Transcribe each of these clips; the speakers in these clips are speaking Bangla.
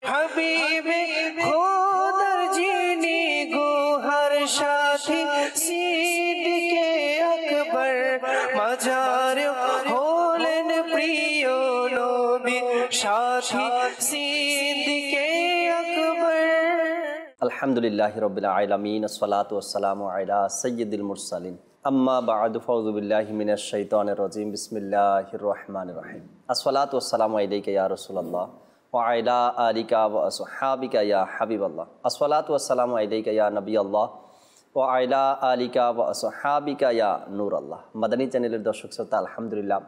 হাবিবে খোদার যিনি গোহার সাথী সিদ্দিকে আকবর মাজার হলেন প্রিয় নবী সাথী সিদ্দিকে আকবর। আলহামদুলিল্লাহি রাব্বিল আলামিন আসসালাতু ওয়াসসালামু আলা সাইয়্যিদিল মুরসালিন আম্মা বা'দু ফাউযু বিল্লাহি মিনাশ শাইতানির রাজীম বিসমিল্লাহির রহমানির রহিম আসসালাতু ওয়াসসালামু আলাইকা ইয়া রাসূলুল্লাহ ওয়া আলা আলিকা ওয়া আসহাবিকা ইয়া হাবিবাল্লাহ আসসালাতু ওয়াসসালামু আলাইকা ইয়া নবিয়াল্লাহ ওয়া আলা আলিকা ওয়া আসহাবিকা ইয়া নূরাল্লাহ। মাদানী চ্যানেলের দর্শক শ্রোতা, আলহামদুলিল্লাহ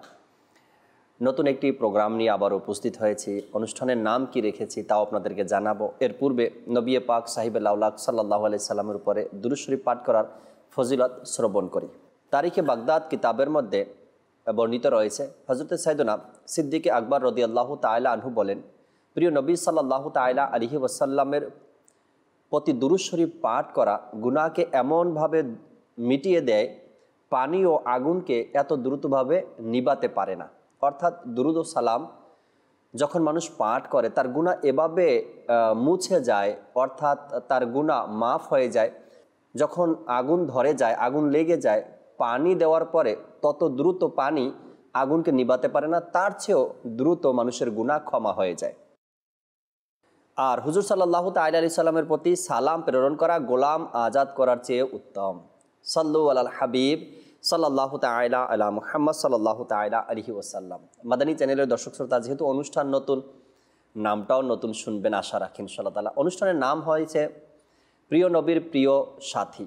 নতুন একটি প্রোগ্রাম নিয়ে আবার উপস্থিত হয়েছি। অনুষ্ঠানের নাম কি রেখেছি তাও আপনাদেরকে জানাবো। এর পূর্বে নবী পাক সাহিবুল আউলাদ সাল্লাল্লাহু আলাইহি সাল্লামের উপরে দুরূদ শরীফ পাঠ করার ফজিলত শ্রবণ করি। তারিখে বাগদাদ কিতাবের মধ্যে বর্ণিত রয়েছে, হযরত সাইয়েদনা সিদ্দিক আকবর রাদিয়াল্লাহু তাআলা আনহু বলেন, প্রিয় নবী সাল্লাল্লাহু তাআলা আলাইহি ওয়াসাল্লামের প্রতি দুরূদ শরীফ পাঠ করা গুনাহকে এমনভাবে মিটিয়ে দেয়, পানি ও আগুনকে এত দ্রুতভাবে নিবাতে পারে না। অর্থাৎ দুরূদ ও সালাম যখন মানুষ পাঠ করে তার গুনাহ এভাবে মুছে যায়, অর্থাৎ তার গুনাহ মাফ হয়ে যায়। যখন আগুন ধরে যায়, আগুন লেগে যায়, পানি দেওয়ার পরে তত দ্রুত পানি আগুনকে নিবাতে পারে না, তার চেয়েও দ্রুত মানুষের গুনাহ ক্ষমা হয়ে যায়। আর হুজুর সাল্লাল্লাহু তাআলা আলাইহি সাল্লামের প্রতি সালাম প্রেরণ করা গোলাম আজাদ করার চেয়ে উত্তম। সাল্লু আলাল হাবিব সাল্লাল্লাহু তাআলা আলা মুহাম্মদ সাল্লাল্লাহু তাআলা আলাইহি ওয়াসাল্লাম। মাদানী চ্যানেলের দর্শক শ্রোতা, যেহেতু অনুষ্ঠান নতুন, নামটাও নতুন, শুনবেন আশা রাখি ইনশাআল্লাহ তাআলা। অনুষ্ঠানের নাম হয়েছে প্রিয় নবীর প্রিয় সাথী।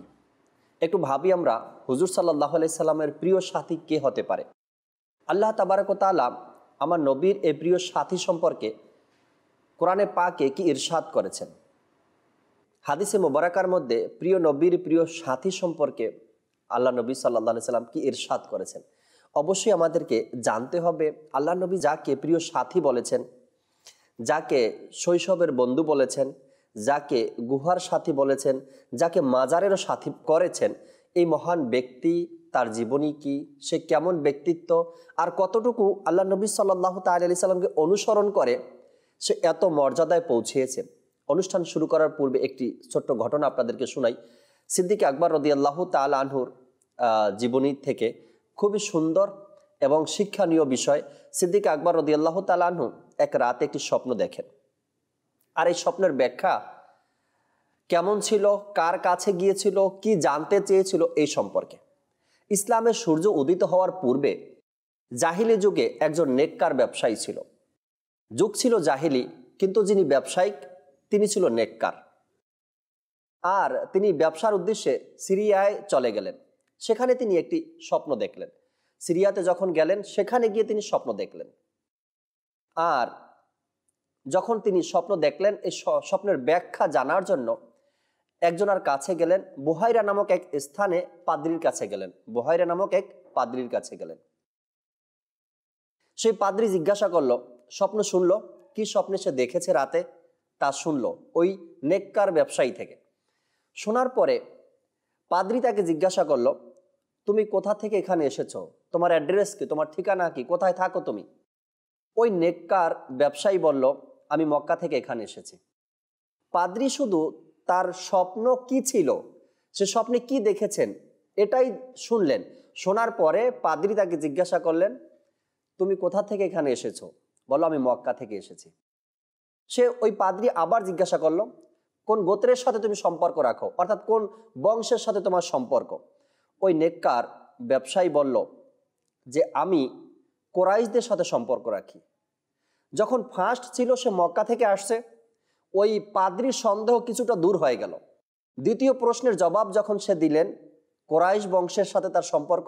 একটু ভাবি আমরা, হুজুর সাল্লাল্লাহু আলাইহি সাল্লামের প্রিয় সাথী কে হতে পারে? আল্লাহ তাবারক ওয়া তাআলা আমার নবীর এই প্রিয় সাথী সম্পর্কে কোরআনে পাকে কি ইরশাদ করেছেন। হাদিসে মোবারকার মধ্যে প্রিয় নবীর প্রিয় সাথী সম্পর্কে আল্লাহ নবী সাল্লাল্লাহু আলাইহি সাল্লাম কি ইরশাদ করেছেন। অবশ্যই আমাদেরকে জানতে হবে আল্লাহ নবী যাকে প্রিয় সাথী বলেছেন, যাকে শৈশবের বন্ধু বলেছেন, যাকে গুহার সাথী বলেছেন, যাকে মাজারেরও সাথী করেছেন, এই মহান ব্যক্তি, তার জীবনী কি, সে কেমন ব্যক্তিত্ব, আর কতটুকু আল্লাহ নবী সাল্লাল্লাহু তাআলা আলাইহি সাল্লামকে অনুসরণ করে সে এত মর্যাদায় পৌঁছিয়েছে। অনুষ্ঠান শুরু করার পূর্বে একটি ছোট্ট ঘটনা আপনাদেরকে শোনাই। সিদ্দিক আকবর রাদিয়াল্লাহু তাআলা আনহুর জীবনী থেকে খুবই সুন্দর এবং শিক্ষণীয় বিষয়। সিদ্দিক আকবর রাদিয়াল্লাহু তাআলা আনহু এক রাতে একটি স্বপ্ন দেখেন, আর এই স্বপ্নের ব্যাখ্যা কেমন ছিল, কার কাছে গিয়েছিল, কি জানতে চেয়েছিল এই সম্পর্কে। ইসলামের সূর্য উদিত হওয়ার পূর্বে জাহিলি যুগে একজন নেককার ব্যবসায়ী ছিল। যুগ ছিল জাহিলি, কিন্তু যিনি ব্যবসায়িক তিনি ছিল নেককার। আর তিনি ব্যবসার উদ্দেশ্যে সিরিয়ায় চলে গেলেন। সেখানে তিনি একটি স্বপ্ন দেখলেন। সিরিয়াতে যখন গেলেন সেখানে গিয়ে তিনি স্বপ্ন দেখলেন। আর যখন তিনি স্বপ্ন দেখলেন, এই স্বপ্নের ব্যাখ্যা জানার জন্য একজনের কাছে গেলেন। বুহাইরা নামক এক স্থানে পাদ্রীর কাছে গেলেন। বুহাইরা নামক এক পাদ্রীর কাছে গেলেন। সেই পাদ্রী জিজ্ঞাসা করলো, স্বপ্ন শুনলো, কি স্বপ্নে সে দেখেছে রাতে তা শুনলো ওই নেককার ব্যবসায়ী থেকে। শোনার পরে পাদ্রী তাকে জিজ্ঞাসা করলো, তুমি কোথা থেকে এখানে এসেছো, তোমার অ্যাড্রেস কি, তোমার ঠিকানা কি, কোথায় থাকো তুমি? ওই নেককার ব্যবসায়ী বলল, আমি মক্কা থেকে এখানে এসেছি। পাদ্রী শুধু তার স্বপ্ন কি ছিল, সে স্বপ্নে কি দেখেছেন এটাই শুনলেন। শোনার পরে পাদ্রী তাকে জিজ্ঞাসা করলেন, তুমি কোথা থেকে এখানে এসেছো? বললো, আমি মক্কা থেকে এসেছি। সে ওই পাদ্রী আবার জিজ্ঞাসা করলো, কোন গোত্রের সাথে তুমি সম্পর্ক রাখো, অর্থাৎ কোন বংশের সাথে তোমার সম্পর্ক? ওই নেককার ব্যবসায়ী বলল যে আমি কোরাইশদের সাথে সম্পর্ক রাখি। যখন ফার্স্ট ছিল সে মক্কা থেকে আসছে, ওই পাদ্রীর সন্দেহ কিছুটা দূর হয়ে গেল। দ্বিতীয় প্রশ্নের জবাব যখন সে দিলেন, কোরাইশ বংশের সাথে তার সম্পর্ক,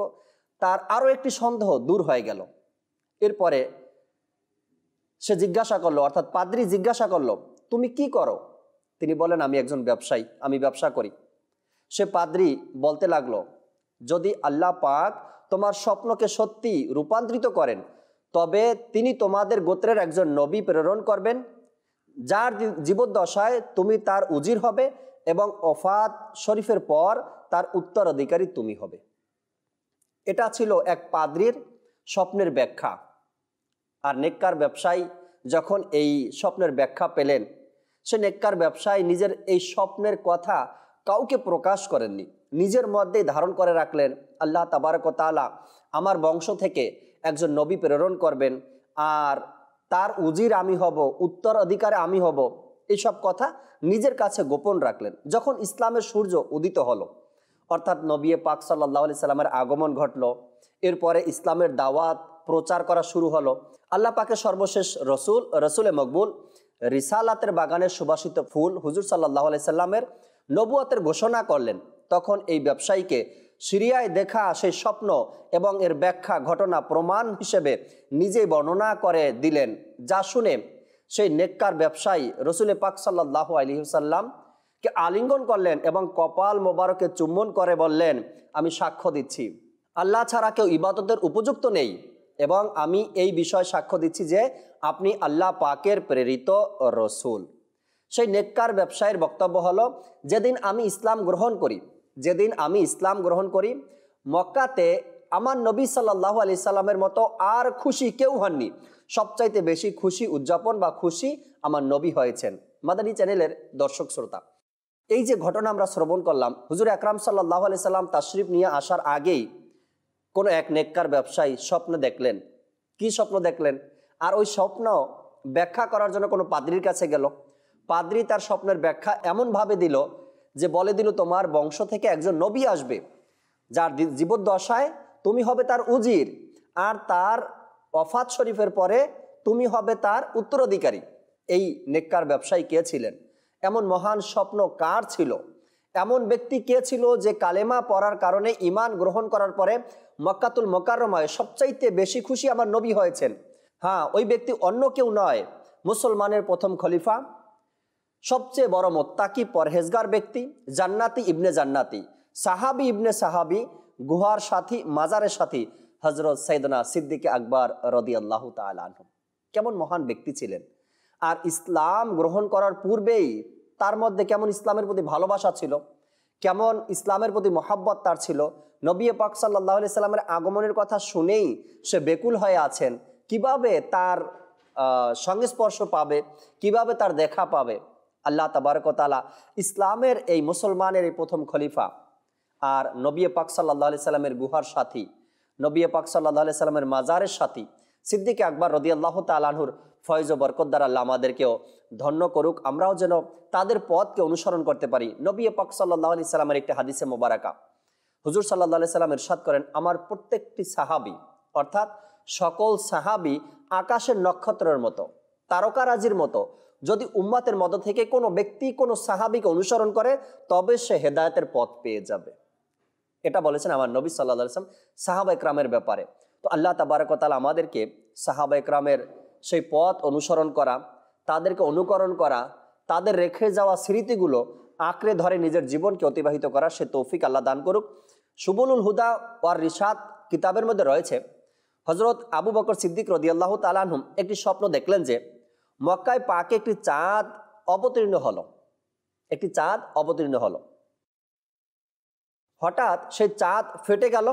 তার আরও একটি সন্দেহ দূর হয়ে গেল। এরপরে সে জিজ্ঞাসা করলো, অর্থাৎ পাদ্রী জিজ্ঞাসা করলো, তুমি কি করো? তিনি বলেন, আমি একজন ব্যবসায়ী, আমি ব্যবসা করি। সে পাদ্রী বলতে লাগলো, যদি আল্লাহ পাক তোমার স্বপ্নকে সত্যি রূপান্তরিত করেন তবে তিনি তোমাদের গোত্রের একজন নবী প্রেরণ করবেন, যার জীবদ্দশায় তুমি তার উজির হবে এবং ওফাত শরীফের পর তার উত্তরাধিকারী তুমি হবে। এটা ছিল এক পাদ্রীর স্বপ্নের ব্যাখ্যা। আর নেককার ব্যবসায়ী যখন এই স্বপ্নের ব্যাখ্যা পেলেন সে নেককার ব্যবসায়ী নিজের এই স্বপ্নের কথা কাউকে প্রকাশ করেননি, নিজের মধ্যেই ধারণ করে রাখলেন আল্লাহ তাবারক ওয়া তাআলা আমার বংশ থেকে একজন নবী প্রেরণ করবেন, আর তার উজির আমি হব, উত্তরাধিকারে আমি হব। এইসব কথা নিজের কাছে গোপন রাখলেন। যখন ইসলামের সূর্য উদিত হলো, অর্থাৎ নবী পাক সাল্লাল্লাহু আলাইহি সাল্লামের আগমন ঘটলো, এরপরে ইসলামের দাওয়াত প্রচার করা শুরু হলো, আল্লাহ পাকের সর্বশেষ রসুলে মকবুল রিসালাতের বাগানের সুবাসিত ফুল হুজুর সাল্লাল্লাহু আলাইহি সাল্লামের নবুয়তের ঘোষণা করলেন, তখন এই ব্যবসায়ীকে সিরিয়ায় দেখা সেই স্বপ্ন এবং এর ব্যাখ্যা ঘটনা প্রমাণ হিসেবে নিজেই বর্ণনা করে দিলেন, যা শুনে সেই নেককার ব্যবসায়ী রসুল পাক সাল্লাল্লাহু আলাইহি সাল্লামকে আলিঙ্গন করলেন এবং কপাল মোবারকে চুম্বন করে বললেন, আমি সাক্ষ্য দিচ্ছি আল্লাহ ছাড়া কেউ ইবাদতের উপযুক্ত নেই, এবং আমি এই বিষয়ে সাক্ষ্য দিচ্ছি যে আপনি আল্লাহ পাকের প্রেরিত রসুল। সেই নেককার ব্যবসায়ীর বক্তব্য হলো, যেদিন আমি ইসলাম গ্রহণ করি মক্কাতে আমার নবী সাল্লাল্লাহু আলাইহি সাল্লামের মতো আর খুশি কেউ হননি, সবচাইতে বেশি খুশি উদযাপন বা খুশি আমার নবী হয়েছেন। মাদানী চ্যানেলের দর্শক শ্রোতা, এই যে ঘটনা আমরা শ্রবণ করলাম, হুজুর আকরাম সাল্লাল্লাহু আলাইহি সাল্লাম তাশরিফ নিয়ে আসার আগেই কোনো এক নেককার ব্যবসায়ী স্বপ্ন দেখলেন। কি স্বপ্ন দেখলেন? আর ওই স্বপ্ন ব্যাখ্যা করার জন্য কোনো পাদ্রির কাছে গেল। পাদ্রি তার স্বপ্নের ব্যাখ্যা এমনভাবে দিল যে বলে দিল, তোমার বংশ থেকে একজন নবী আসবে, যার জীবদ্দশায় তুমি হবে তার উজির, আর তার ওফাত শরীফের পরে তুমি হবে তার উত্তরাধিকারী। এই নেককার ব্যবসায়ী কে ছিলেন? এমন মহান স্বপ্ন কার ছিল? এমন ব্যক্তি কে ছিল যে কালেমা পড়ার কারণে ঈমান গ্রহণ করার পরে মক্কাতুল মোকাররমায় সবচাইতে বেশি খুশি আমার নবী হয়েছেন? হ্যাঁ, ওই ব্যক্তি অন্য কেউ নয়, মুসলমানের প্রথম খলিফা, সবচেয়ে বড় মুত্তাকি পরহেজগার ব্যক্তি, জান্নাতি ইবনে জান্নাতি, সাহাবি ইবনে সাহাবি, গুহার সাথী, মাজারের সাথী, হযরত সাইয়েদনা সিদ্দিক আকবর রাদিয়াল্লাহু তাআলা আনহু। কেমন মহান ব্যক্তি ছিলেন! আর ইসলাম গ্রহণ করার পূর্বেই তার মধ্যে কেমন ইসলামের প্রতি ভালোবাসা ছিল, কেমন ইসলামের প্রতি মহাব্বত তার ছিল। নবী পাক সাল্লাল্লাহু আলাইহি সাল্লামের আগমনের কথা শুনেই সে বেকুল হয়ে আছেন, কিভাবে তার সংস্পর্শ পাবে, কিভাবে তার দেখা পাবে। আল্লাহ তাবারক ওয়া তাআলা ইসলামের এই মুসলমানের এই প্রথম খলিফা আর নবী পাক সাল্লাল্লাহু আলাইহি সাল্লামের গুহার সাথী, নবী পাক সাল্লাল্লাহু আলাইহি সাল্লামের মাজারের সাথী সিদ্দিক আকবর রাদিয়াল্লাহু তাআলা আনহুর ফয়জ ও বরকত দ্বারা আল্লাহ আমাদেরকেও ধন্য করুক, আমরাও যেন তাদের পথকে অনুসরণ করতে পারি। নবী পাক সাল্লাল্লাহু আলাইহি সাল্লামের একটি হাদিসে মোবারকা হুজুর সাল্লাল্লাহু আলাইহি সাল্লাম ইরশাদ করেন, আমার প্রত্যেকটি সাহাবী, অর্থাৎ সকল সাহাবী আকাশের নক্ষত্রের মতো, তারকারাজির মতো। যদি উম্মাতের মধ্য থেকে কোনো ব্যক্তি কোনো সাহাবীকে অনুসরণ করে তবে সে হেদায়েতের পথ পেয়ে যাবে। এটা বলেছেন আমার নবী সাল্লাল্লাহু আলাইহি ওয়াসাল্লাম সাহাবা ইকরামের ব্যাপারে। তো আল্লাহ তাবারক ওয়া তাআলা আমাদেরকে সাহাবা ইকরামের সেই পথ অনুসরণ করা, তাদেরকে অনুকরণ করা, তাদের রেখে যাওয়া স্মৃতিগুলো আঁকড়ে ধরে নিজের জীবনকে অতিবাহিত করা, সে তৌফিক আল্লাহ দান করুক। সুবুলুল হুদা ওয়ার রিশাদ কিতাবের মধ্যে রয়েছে, হযরত আবু বকর সিদ্দিক রাদিয়াল্লাহু তাআলা আনহু একটি স্বপ্ন দেখলেন যে মক্কায় পাকে একটি চাঁদ অবতীর্ণ হলো। হঠাৎ সেই চাঁদ ফেটে গেল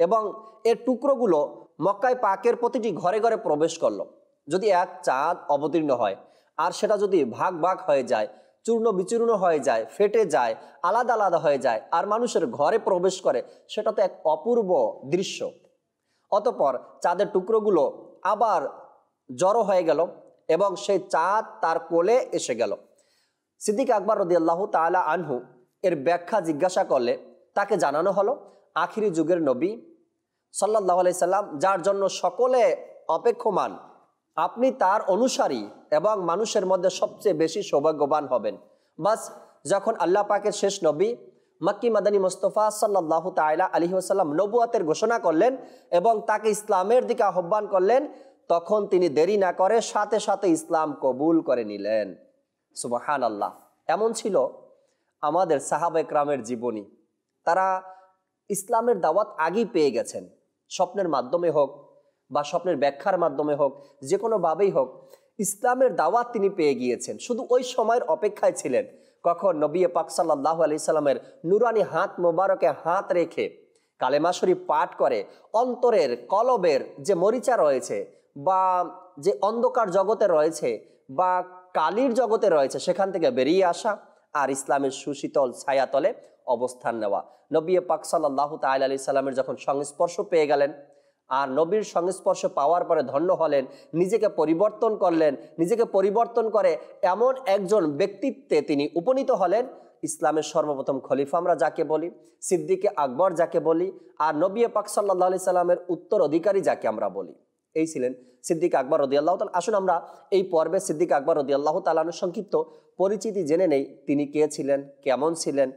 এবং এর টুকরোগুলো মক্কায় পাকের প্রতিটি ঘরে ঘরে প্রবেশ করলো। যদি এক চাঁদ অবতীর্ণ হয় আর সেটা যদি ভাগ ভাগ হয়ে যায়, চূর্ণ বিচূর্ণ হয়ে যায়, ফেটে যায়, আলাদা আলাদা হয়ে যায় আর মানুষের ঘরে প্রবেশ করে, সেটা তো এক অপূর্ব দৃশ্য। অতঃপর চাঁদের টুকরোগুলো আবার জড়ো হয়ে গেল এবং সেই চাঁদ তার কোলে এসে গেল। সিদ্দিক আকবর রাদিয়াল্লাহু তাআলা আনহু এর ব্যাখ্যা জিজ্ঞাসা করলে তাকে জানানো হলো, আখিরি যুগের নবী সাল্লাল্লাহু আলাইহি সাল্লাম, যার জন্য সকলে অপেক্ষমান, আপনি তার অনুসারী এবং মানুষের মধ্যে সবচেয়ে বেশি সৌভাগ্যবান হবেন। বাস যখন আল্লাহ পাকের শেষ নবী মক্কি মাদানী মুস্তাফা সাল্লাল্লাহু তাআলা আলাইহি ওয়াসাল্লাম নবুয়তের ঘোষণা করলেন এবং তাকে ইসলামের দিকে আহ্বান করলেন, তখন তিনি দেরি না করে সাথে সাথে ইসলাম কবুল করে নিলেন। সুবহানাল্লাহ। এমন ছিল আমাদের সাহাবা ইকরামের জীবনী। তারা ইসলামের দাওয়াত আগেই পেয়ে গেছেন, স্বপ্নের মাধ্যমে হোক বা স্বপ্নের ব্যাখ্যার মাধ্যমে হোক, যে কোনোভাবেই হোক ইসলামের দাওয়াত তিনি পেয়ে গিয়েছেন। শুধু ওই সময়ের অপেক্ষায় ছিলেন কখন নবী পাক সাল্লাল্লাহু আলাইহি সাল্লামের নুরানি হাত মোবারকে হাত রেখে কালেমা শরীফ পাঠ করে অন্তরের কলবের যে মরিচা রয়েছে বা যে অন্ধকার জগতে রয়েছে বা কালির জগতে রয়েছে সেখান থেকে বেরিয়ে আসা আর ইসলামের সুশীতল ছায়াতলে অবস্থান নেওয়া। নবী পাক সাল্লাল্লাহু তাআলা আলাইহি সাল্লামের যখন সংস্পর্শ পেয়ে গেলেন আর নবীর সংস্পর্শ পাওয়ার পরে ধন্য হলেন, নিজেকে পরিবর্তন করলেন, নিজেকে পরিবর্তন করে এমন একজন ব্যক্তিত্বে তিনি উপনীত হলেন, ইসলামের সর্বপ্রথম খলিফা আমরা যাকে বলি, সিদ্দিকে আকবর যাকে বলি, আর নবী পাক সাল্লাল্লাহু আলাইহি সাল্লামের উত্তরাধিকারী যাকে আমরা বলি, এই ছিলেন সিদ্দিক আকবর রাদিয়াল্লাহু তাআলা। আসুন আমরা এই পর্বে সিদ্দিক আকবর রাদিয়াল্লাহু তাআলার সংক্ষিপ্ত পরিচিতি জেনে নেই। তিনি কে ছিলেন, কেমন ছিলেন।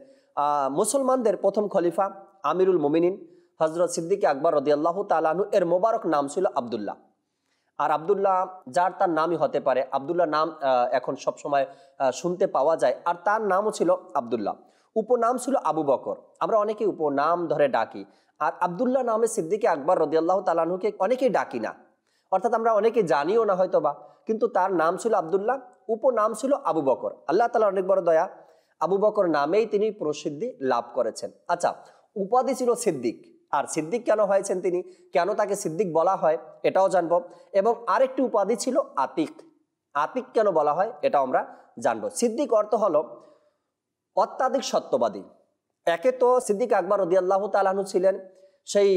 মুসলমানদের প্রথম খলিফা আমিরুল মুমিনিন হযরত সিদ্দিক আকবর রাদিয়াল্লাহু তাআলা আনহু, এর মোবারক নাম ছিল আব্দুল্লাহ। আর আব্দুল্লাহ যার তার নামই হতে পারে, আব্দুল্লাহ নাম এখন সবসময় শুনতে পাওয়া যায়, আর তার নামও ছিল আব্দুল্লাহ। উপনাম ছিল আবু বকর, আমরা অনেকে উপনাম ধরে ডাকি। আর আব্দুল্লাহ নামে সিদ্দিক আকবর রাদিয়াল্লাহু তাআলা আনহুকে অনেকেই ডাকি না, অর্থাৎ আমরা অনেকে জানিও না হয়তো বা, কিন্তু তার নাম ছিল আব্দুল্লাহ, উপনাম ছিল আবু বকর। আল্লাহ তাআলার অনেক বড় দয়া, আবু বকর নামেই তিনি প্রসিদ্ধি লাভ করেছেন। আচ্ছা, উপাধি ছিল সিদ্দিক। আর সিদ্দিক কেন হয়েছেন তিনি, কেন তাকে সিদ্দিক বলা হয় এটাও জানবো। এবং আরেকটি উপাধি ছিল আতিক। আতিক কেন বলা হয় এটাও আমরা জানবো। সিদ্দিক অর্থ হলো অত্যাধিক সত্যবাদী। একে তো সিদ্দিক আকবর রাদিয়াল্লাহু তাআলা আনহু ছিলেন সেই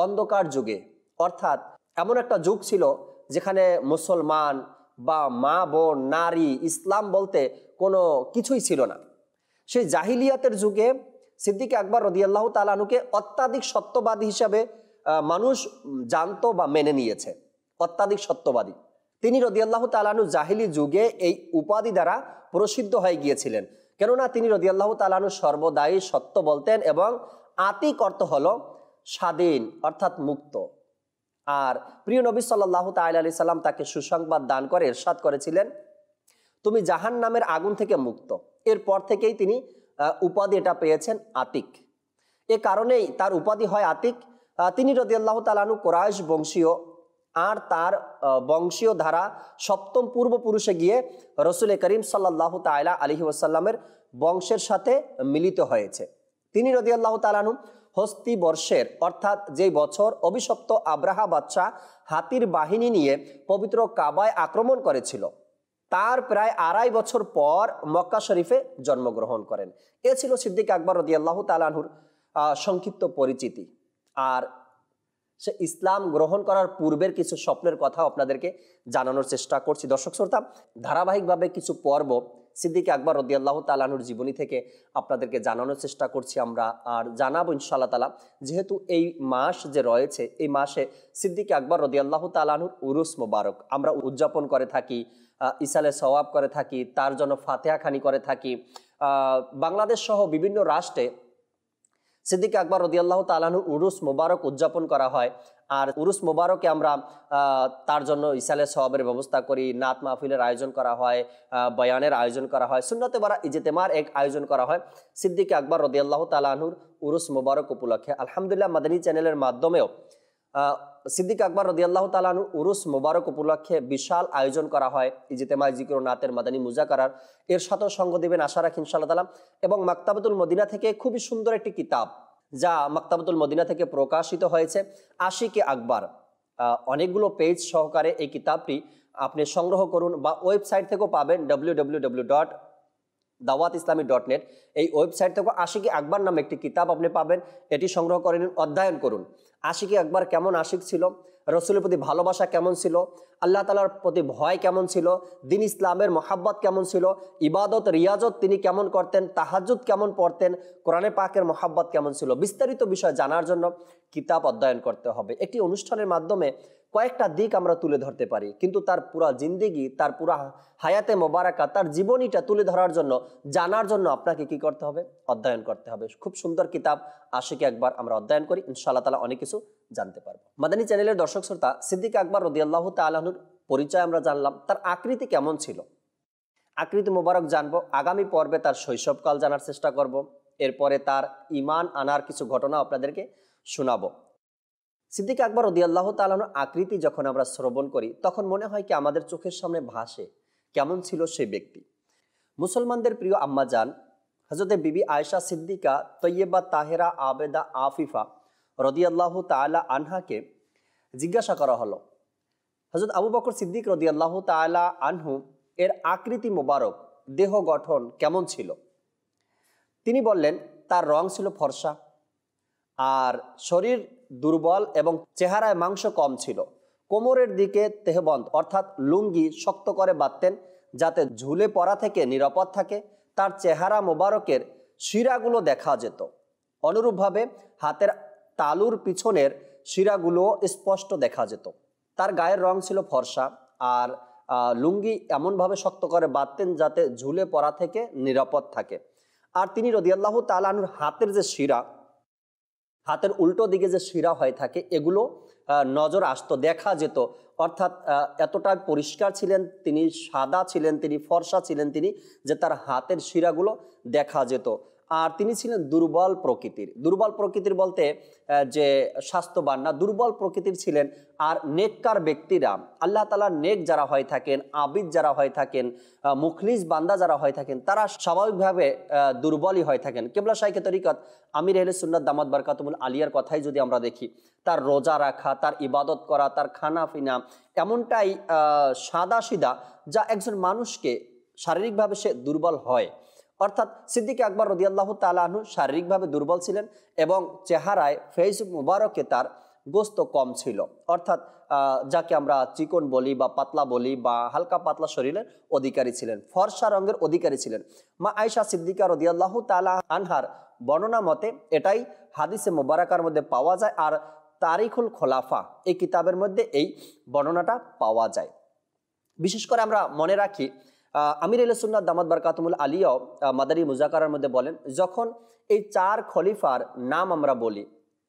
অন্ধকার যুগে, অর্থাৎ এমন একটা যুগ ছিল যেখানে মুসলমান বা মা বোন নারী ইসলাম বলতে কোনো কিছুই ছিল না। সেই জাহিলিয়াতের যুগে সিদ্দিক আকবর রাদিয়াল্লাহু তাআলা আনহুকে অত্যাধিক সত্যবাদী হিসাবে মানুষ জানতো বা মেনে নিয়েছে। অত্যাধিক সত্যবাদী তিনি রাদিয়াল্লাহু তাআলা আনহু জাহিলি যুগে এই উপাধি দ্বারা প্রসিদ্ধ হয়ে গিয়েছিলেন, কেননা তিনি রাদিয়াল্লাহু তাআলা আনহু সর্বদাই সত্য বলতেন। এবং আতিক অর্থ হলো স্বাধীন, অর্থাৎ মুক্ত। আর প্রিয় নবী সাল্লাল্লাহু তাআলা আলাইহি সাল্লাম তাকে সুসংবাদ দান করে ইরশাদ করেছিলেন, তুমি জাহান্নামের আগুন থেকে মুক্ত। এরপর থেকেই তিনি উপাধি এটা পেয়েছেন আতিক। এ কারণেই তার উপাধি হয় আতিক। তিনি রাদিয়াল্লাহু তাআলা আনহু কুরাইশ বংশীয়, আর তার বংশীয় ধারা সপ্তম পূর্বপুরুষে গিয়ে রাসূল করিম সাল্লাল্লাহু তাআলা আলাইহি ওয়াসাল্লামের বংশের সাথে মিলিত হয়েছে। তিনি রাদিয়াল্লাহু তাআলা আনহু হস্তি বর্ষের, অর্থাৎ যেই বছর অভিশপ্ত আব্রাহা বাদশাহ হাতির বাহিনী নিয়ে পবিত্র কাবায় আক্রমণ করেছিল, তার প্রায় 2.5 বছর পর মক্কা শরীফে জন্মগ্রহণ করেন। এ ছিল সিদ্দিক আকবর রাদিয়াল্লাহু তাআলা আনহুর সংক্ষিপ্ত পরিচিতি। আর সে ইসলাম গ্রহণ করার পূর্বের কিছু স্বপ্নের কথা আপনাদেরকে জানানোর চেষ্টা করছি। দর্শক শ্রোতা, ধারাবাহিকভাবে কিছু পর্ব সিদ্দিক আকবর রাদিয়াল্লাহু তাআলা আনহুর জীবনী থেকে আপনাদেরকে জানানোর চেষ্টা করছি আমরা, আর জানাবো ইনশাআল্লাহ তাআলা। যেহেতু এই মাস যে রয়েছে, এই মাসে সিদ্দিক আকবর রাদিয়াল্লাহু তাআলা আনহুর উরুস মোবারক আমরা উদযাপন করে থাকি, ইসালে সওয়াব করে থাকি, তার জন্য ফাতিহা খানি করে থাকি। বাংলাদেশ সহ বিভিন্ন রাষ্ট্রে সিদ্দিক আকবর রাদিয়াল্লাহু তাআলা আনহুর উরুস মোবারক উদযাপন করা হয়। আর উরুস মোবারকে আমরা তার জন্য ইসালে সওয়াবের ব্যবস্থা করি, নাত মাহফিলের আয়োজন করা হয়, বয়ানের আয়োজন করা হয়, সুন্নতে বারা ইজতেমার এক আয়োজন করা হয় সিদ্দিক আকবর রাদিয়াল্লাহু তাআলা আনহুর উরুস মোবারক উপলক্ষে। আলহামদুলিল্লাহ, মাদানী চ্যানেলের মাধ্যমেও সিদ্দিক আকবর রাদিয়াল্লাহু তাআলা আনহু উরুস মোবারক উপলক্ষে বিশাল আয়োজন করা হয়, ইজতেমা জিকির ও নাতের মাদানী মুজাকারার। এর সাথেও সঙ্গ দেবেন আশা রাখি ইনশাআল্লাহ তাআলা। এবং মাকতাবাতুল মদিনা থেকে খুবই সুন্দর একটি কিতাব, যা মাকতাবাতুল মদিনা থেকে প্রকাশিত হয়েছে, আশিকে আকবর। অনেকগুলো পেজ সহকারে এই কিতাবটি আপনি সংগ্রহ করুন, বা ওয়েবসাইট থেকেও পাবেন www.dawatislami.net। এই ওয়েবসাইট থেকে আশিকে আকবর নামে একটি কিতাব আপনি পাবেন, এটি সংগ্রহ করে নিন, অধ্যয়ন করুন। আশিকে আকবর কেমন আশিক ছিল, রসুলের প্রতি ভালোবাসা কেমন ছিল, আল্লাহ তাআলার প্রতি ভয় কেমন ছিল, দিন ইসলামের মহাব্বত কেমন ছিল, ইবাদত রিয়াজত তিনি কেমন করতেন, তাহাজ্জুদ কেমন পড়তেন, কোরআনে পাকের মহাব্বত কেমন ছিল, বিস্তারিত বিষয় জানার জন্য কিতাব অধ্যয়ন করতে হবে। একটি অনুষ্ঠানের মাধ্যমে কয়েকটা দিক আমরা তুলে ধরতে পারি, কিন্তু তার পুরা জিন্দেগি, তার পুরা হায়াতে মোবারকা, তার জীবনীটা তুলে ধরার জন্য, জানার জন্য আপনাকে কি করতে হবে, অধ্যয়ন করতে হবে। খুব সুন্দর কিতাব আশিকে আকবর আমরা অধ্যয়ন করি, ইনশাআল্লাহ তাআলা অনেক কিছু জানতে পারবো। মাদানী চ্যানেলের দর্শক শ্রোতা, সিদ্দিক আকবর রাদিয়াল্লাহু তাআলা আনহুর পরিচয় আমরা জানলাম, তার আকৃতি কেমন ছিল, আকৃতি মোবারক জানবো। আগামী পর্বে তার শৈশবকাল জানার চেষ্টা করব, এরপরে তার ঈমান আনার কিছু ঘটনা আপনাদেরকে শোনাবো। সিদ্দিক আকবর রাদিয়াল্লাহু তাআলা আনহুর আকৃতি যখন আমরা শ্রবণ করি, তখন মনে হয় কি আমাদের চোখের সামনে ভাসে কেমন ছিল সেই ব্যক্তি। মুসলমানদের প্রিয় আম্মা জান হযরতে বিবি আয়েশা সিদ্দিকা তৈয়বা তাহেরা আবেদা আফিফা রাদিয়াল্লাহু তাআলা আনহাকে জিজ্ঞাসা করা হলো, হযরত আবু বকর সিদ্দিক রাদিয়াল্লাহু তাআলা আনহু এর আকৃতি মোবারক, দেহ গঠন কেমন ছিল? তিনি বললেন তার রং ছিল ফর্সা, আর শরীর দুর্বল এবং চেহারায় মাংস কম ছিল। কোমরের দিকে তেহবন্ধ অর্থাৎ লুঙ্গি শক্ত করে বাঁধতেন যাতে ঝুলে পড়া থেকে নিরাপদ থাকে। তার চেহারা মোবারকের শিরাগুলো দেখা যেত। অনুরূপভাবে হাতের তালুর পিছনের শিরাগুলো স্পষ্ট দেখা যেত। তার গায়ের রং ছিল ফর্সা, আর লুঙ্গি এমনভাবে শক্ত করে বাঁধতেন যাতে ঝুলে পড়া থেকে নিরাপদ থাকে। আর তিনি রাদিয়াল্লাহু তাআলা আনহুর হাতের যে শিরা, হাতের উল্টো দিকে যে শিরা হয়ে থাকে, এগুলো নজর আসতো, দেখা যেত। অর্থাৎ এতটাই পরিষ্কার ছিলেন তিনি, সাদা ছিলেন তিনি, ফর্সা ছিলেন তিনি, যে তার হাতের শিরাগুলো দেখা যেত। আর তিনি ছিলেন দুর্বল প্রকৃতির। দুর্বল প্রকৃতির বলতে যে স্বাস্থ্যবান না, দুর্বল প্রকৃতির ছিলেন। আর নেককার ব্যক্তিরা, আল্লাহ তাআলার নেক যারা হয়ে থাকেন, আবিদ যারা হয়ে থাকেন, মুখলিস বান্দা যারা হয়ে থাকেন, তারা স্বাভাবিকভাবে দুর্বলই হয়ে থাকেন। কিবলা শাইখে তরিকত আমির আহলে সুন্নাত দামাত বারকাতুহুল আলিয়ার কথাই যদি আমরা দেখি, তার রোজা রাখা, তার ইবাদত করা, তার খানা পিনা এমনটাই সাদা সিধা, যা একজন মানুষকে শারীরিকভাবে সে দুর্বল হয়। অর্থাৎ সিদ্দিক আকবর রাদিয়াল্লাহু তাআলা আনহু শারীরিকভাবে দুর্বল ছিলেন এবং চেহারায় ফেস মুবারকে তার গোস্ত কম ছিল। অর্থাৎ যাকে আমরা চিকন বলি বা পাতলা বলি বা হালকা পাতলা শরীরের অধিকারী ছিলেন, ফর্সা রঙের অধিকারী ছিলেন। মা আয়েশা সিদ্দিকা রাদিয়াল্লাহু তাআলা আনহার বর্ণনা মতে এটাই হাদিসে মুবারাকার মধ্যে পাওয়া যায়। আর তারিখুল খোলাফা এই কিতাবের মধ্যে এই বর্ণনাটা পাওয়া যায়। বিশেষ করে আমরা মনে রাখি, আমির আহলে সুন্নাত দামাত বারকাতুহুল আলিয়াও মাদানী মুজাকারার মধ্যে বলেন, যখন এই চার খলিফার নাম আমরা বলি,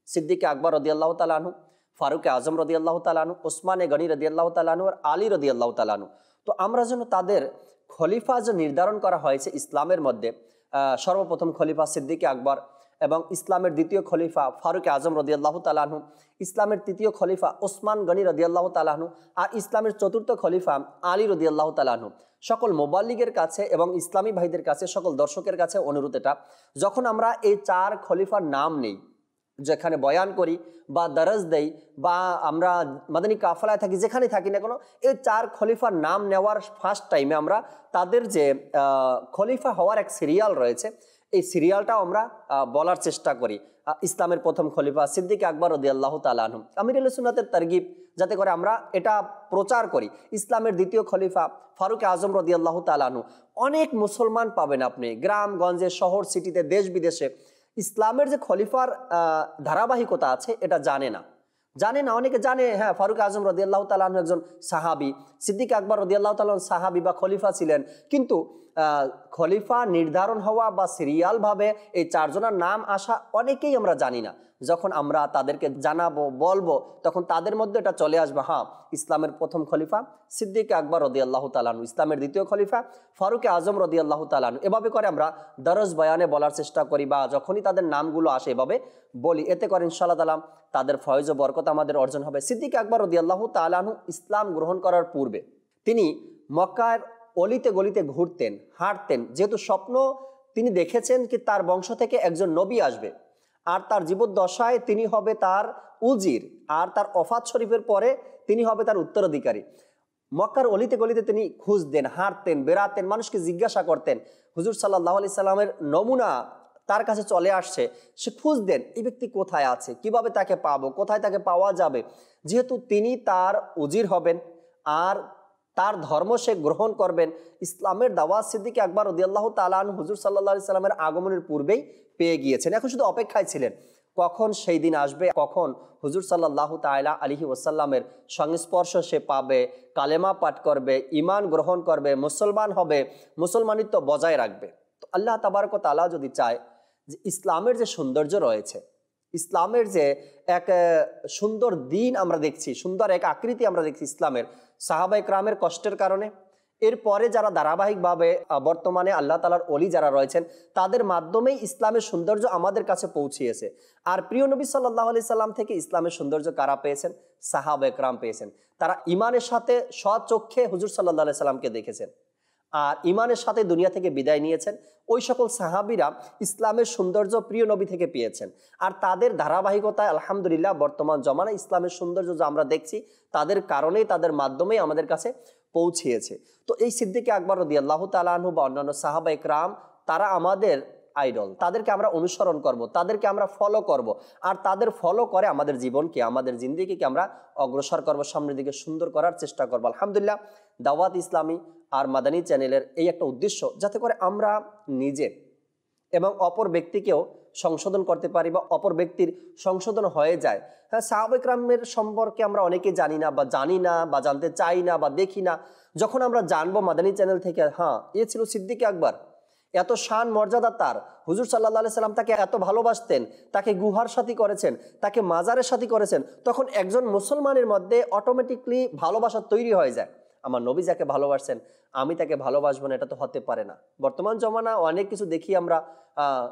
সিদ্দিক আকবর রাদিয়াল্লাহু তাআলা আনহু, ফারুক আজম রাদিয়াল্লাহু তাআলা আনহু, ওসমানে গনি রাদিয়াল্লাহু তাআলা আনহু আর আলী রাদিয়াল্লাহু তাআলা আনহু, তো আমরা যেন তাদের খলিফা যে নির্ধারণ করা হয়েছে ইসলামের মধ্যে, সর্বপ্রথম খলিফা সিদ্দিক আকবর এবং ইসলামের দ্বিতীয় খলিফা ফারুক আজম রাদিয়াল্লাহু তাআলা আনহু, ইসলামের তৃতীয় খলিফা ওসমান গনি রাদিয়াল্লাহু তাআলা আনহু, আর ইসলামের চতুর্থ খলিফা আলী রাদিয়াল্লাহু তাআলা আনহু। সকল মোবাল্লিগের কাছে এবং ইসলামী ভাইদের কাছে, সকল দর্শকের কাছে অনুরোধ এটা, যখন আমরা এই চার খলিফার নাম নেই, যেখানে বয়ান করি বা দরজ দেই বা আমরা মাদানী কাফেলায় থাকি, যেখানে থাকি না কেন, এই চার খলিফার নাম নেওয়ার ফার্স্ট টাইমে আমরা তাদের যে খলিফা হওয়ার এক সিরিয়াল রয়েছে, এই সিরিয়ালটাও আমরা বলার চেষ্টা করি। ইসলামের প্রথম খলিফা সিদ্দিক আকবর রাদিয়াল্লাহু তাআলা আনহু, আমির আহলে সুন্নাতের তারগিব, যাতে করে আমরা এটা প্রচার করি। ইসলামের দ্বিতীয় খলিফা ফারুক আজম রাদিয়াল্লাহু তাআলা আনহু। অনেক মুসলমান পাবেন আপনি গ্রামগঞ্জে, শহর সিটিতে, দেশ বিদেশে, ইসলামের যে খলিফার ধারাবাহিকতা আছে এটা জানে না। অনেকে জানে, হ্যাঁ ফারুক আজম রাদিয়াল্লাহু তাআলা আনহু একজন সাহাবী, সিদ্দিক আকবর রাদিয়াল্লাহু তাআলা সাহাবী বা খলিফা ছিলেন, কিন্তু খলিফা নির্ধারণ হওয়া বা সিরিয়াল ভাবে এই চারজনের নাম আসা অনেকেই আমরা জানি না। যখন আমরা তাদেরকে জানাবো, বলবো, তখন তাদের মধ্যে এটা চলে আসবে, হ্যাঁ ইসলামের প্রথম খলিফা সিদ্দিক আকবর রাদিয়াল্লাহু তাআলা আনহু, ইসলামের দ্বিতীয় খলিফা ফারুক আজম রাদিয়াল্লাহু তাআলা আনহু। এভাবে করে আমরা দরজ বয়ানে বলার চেষ্টা করি, বা যখনই তাদের নামগুলো আসে এভাবে বলি। এতে করে ইনশাআল্লাহ তাআলা তাদের ফয়েজ ও বরকত আমাদের অর্জন হবে। সিদ্দিক আকবর রাদিয়াল্লাহু তাআলা আনহু ইসলাম গ্রহণ করার পূর্বে তিনি মক্কার অলিতে গলিতে ঘুরতেন, হাঁটতেন, যেহেতু স্বপ্ন তিনি দেখেছেন কি তার বংশ থেকে একজন নবী আসবে, আর তার জীবদ্দশায় তিনি হবে তার উজির, আর তার ওফাত শরীফের পরে তিনি হবে তার উত্তরাধিকারী। মক্কার অলিতে গলিতে তিনি খুঁজতেন, হাঁটতেন, বেড়াতেন, মানুষকে জিজ্ঞাসা করতেন। হুজুর সাল্লাল্লাহু আলাইহি সাল্লামের নমুনা তার কাছে চলে আসছে, সে খুঁজতেন এই ব্যক্তি কোথায় আছে, কিভাবে তাকে পাবো, কোথায় তাকে পাওয়া যাবে। যেহেতু তিনি তার উজির হবেন আর তার ধর্ম সে গ্রহণ করবেন, ইসলামের দাওয়াত সিদ্দিক আকবর রাদিয়াল্লাহু তাআলা আনহু হুজুর সাল্লাল্লাহু আলাইহি সাল্লামের আগমনের পূর্বেই পেয়ে গিয়েছেন। এখন শুধু অপেক্ষায় ছিলেন কখন সেই দিন আসবে, কখন হুজুর সাল্লাল্লাহু তাআলা আলাইহি ওয়াসাল্লামের সংস্পর্শ সে পাবে, কালেমা পাঠ করবে, ঈমান গ্রহণ করবে, মুসলমান হবে, মুসলমানিত্ব বজায় রাখবে। তো আল্লাহ তাবারক ওয়া তাআলা যদি চায় যে ইসলামের যে সৌন্দর্য রয়েছে, ইসলামের যে এক সুন্দর দিন আমরা দেখছি, সুন্দর এক আকৃতি আমরা দেখছি ইসলামের, সাহাবা ইকরামের কষ্টের কারণে, এরপরে যারা ধারাবাহিকভাবে বর্তমানে আল্লাহ তাআলার ওলি যারা রয়েছেন, তাদের মাধ্যমেই ইসলামের সৌন্দর্য আমাদের কাছে পৌঁছিয়েছে। আর প্রিয় নবী সাল্লাল্লাহু আলাইহি সাল্লাম থেকে ইসলামের সৌন্দর্য কারা পেয়েছেন? সাহাবা ইকরাম পেয়েছেন। তারা ঈমানের সাথে স্বচক্ষে হুজুর সাল্লাল্লাহু আলাইহি সাল্লামকে দেখেছেন আর ঈমানের সাথে দুনিয়া থেকে বিদায় নিয়েছেন। ওই সকল সাহাবীরা ইসলামের সৌন্দর্য প্রিয় নবী থেকে পেয়েছেন, আর তাদের ধারাবাহিকতায় আলহামদুলিল্লাহ বর্তমান জমানায় ইসলামের সৌন্দর্য যা আমরা দেখছি, তাদের কারণেই, তাদের মাধ্যমেই আমাদের কাছে পৌঁছিয়েছে। তো এই সিদ্দিকে আকবর রাদিয়াল্লাহু তাআলা আনহু বা অন্যান্য সাহাবা ইকরাম তারা আমাদের আইডল, তাদেরকে আমরা অনুসরণ করব, তাদেরকে আমরা ফলো করব, আর তাদের ফলো করে আমাদের জীবনকে, আমাদের জিন্দেগিকে আমরা অগ্রসর করব, সামনের দিকে সুন্দর করার চেষ্টা করব। আলহামদুলিল্লাহ, দাওয়াত ইসলামী আর মাদানী চ্যানেলের এই একটা উদ্দেশ্য, যাতে করে আমরা নিজে এবং অপর ব্যক্তিকেও সংশোধন করতে পারি বা অপর ব্যক্তির সংশোধন হয়ে যায়। হ্যাঁ, সাহাবা ইকরামের সম্পর্কে আমরা অনেকে জানি না বা জানতে চাই না বা দেখি না। যখন আমরা জানবো মাদানী চ্যানেল থেকে, হ্যাঁ, এ ছিল সিদ্দিক আকবর, এত শান মর্যাদা তার, হুজুর সাল্লাল্লাহু আলাইহি সাল্লাম তাকে এত ভালোবাসতেন, তাকে গুহার সাথী করেছেন, তাকে মাজারের সাথী করেছেন, তখন একজন মুসলমানের মধ্যে অটোমেটিকলি ভালোবাসা তৈরি হয়ে যায়। আমার নবী যাকে ভালোবাসছেন আমি তাকে ভালোবাসবো না, এটা তো হতে পারে না। বর্তমান জমানা অনেক কিছু দেখি আমরা,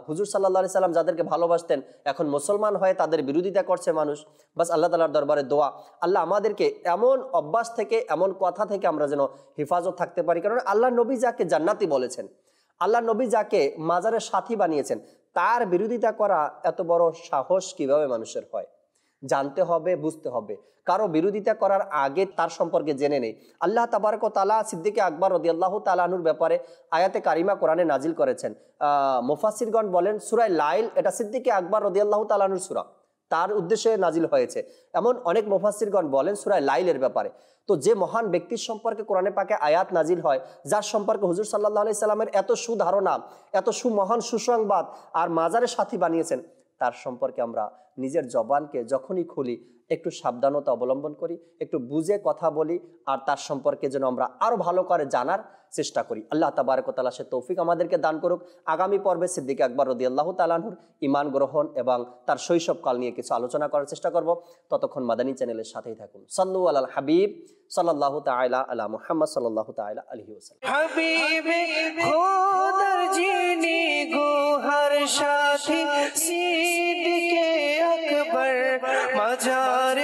হুজুর সাল্লাল্লাহু আলাইহি সাল্লাম যাদেরকে ভালোবাসতেন এখন মুসলমান হয়ে তাদের বিরোধিতা করছে মানুষ। বাস আল্লাহ তাআলার দরবারে দোয়া, আল্লাহ আমাদেরকে এমন অভ্যাস থেকে, এমন কথা থেকে আমরা যেন হেফাজত থাকতে পারি। কারণ আল্লাহ নবী যাকে জান্নাতি বলেছেন, আল্লাহ নবী যাকে মাজারের সাথী বানিয়েছেন, তার বিরোধিতা করা এত বড় সাহস কিভাবে মানুষের হয়? জানতে হবে, বুঝতে হবে। কারো বিরোধিতা করার আগে তার সম্পর্কে জেনে নেই। আল্লাহ তাবারক ওয়া তাআলা সিদ্দিকে আকবর রাদিয়াল্লাহু তাআলা আনহুর ব্যাপারে আয়াতে কারিমা কোরআনে নাজিল করেছেন। মুফাসসিরগণ বলেন সূরা লাইল এটা সিদ্দিকে আকবর রাদিয়াল্লাহু তাআলা আনহুর সূরা, তার উদ্দেশ্যে নাজিল হয়েছে। এমন অনেক মুফাসসিরগণ বলেন সূরা লাইলের ব্যাপারে। তো যে মহান ব্যক্তির সম্পর্কে কোরআনে পাকে আয়াত নাজিল হয়, যার সম্পর্কে হুজুর সাল্লাল্লাহু আলাইহি সাল্লামের এত সুধারণা, এত সুমহান সুসংবাদ আর মাজারের সাথী বানিয়েছেন, তার সম্পর্কে আমরা নিজের জবানকে যখনই খুলি একটু সাবধানতা অবলম্বন করি, একটু বুঝে কথা বলি, আর তার সম্পর্কে যেন আমরা আরো ভালো করে জানার চেষ্টা করি। আল্লাহ তাবারক ওয়া তাআলা সে তৌফিক আমাদেরকে দান করুক। আগামী পর্বে সিদ্দিক আকবর রাদিয়াল্লাহু তাআলা আনহুর ঈমান গ্রহণ এবং তার শৈশবকাল নিয়ে কিছু আলোচনা করার চেষ্টা করব। ততক্ষণ মাদানী চ্যানেলের সাথেই থাকুন। সাল্লু আলাল হাবিব সাল্লাল্লাহু তাআলা আলা মুহাম্মদ সাল্লাল্লাহু তাআলা আলাইহি ওয়াসাল্লাম। হাবিবে খোদার যিনি গুহার সাথী সিদ্দিকে আকবর, মাজার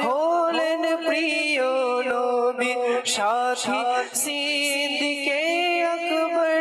হলেন প্রিয় নবী সাথী সিদ্দিকে আকবর।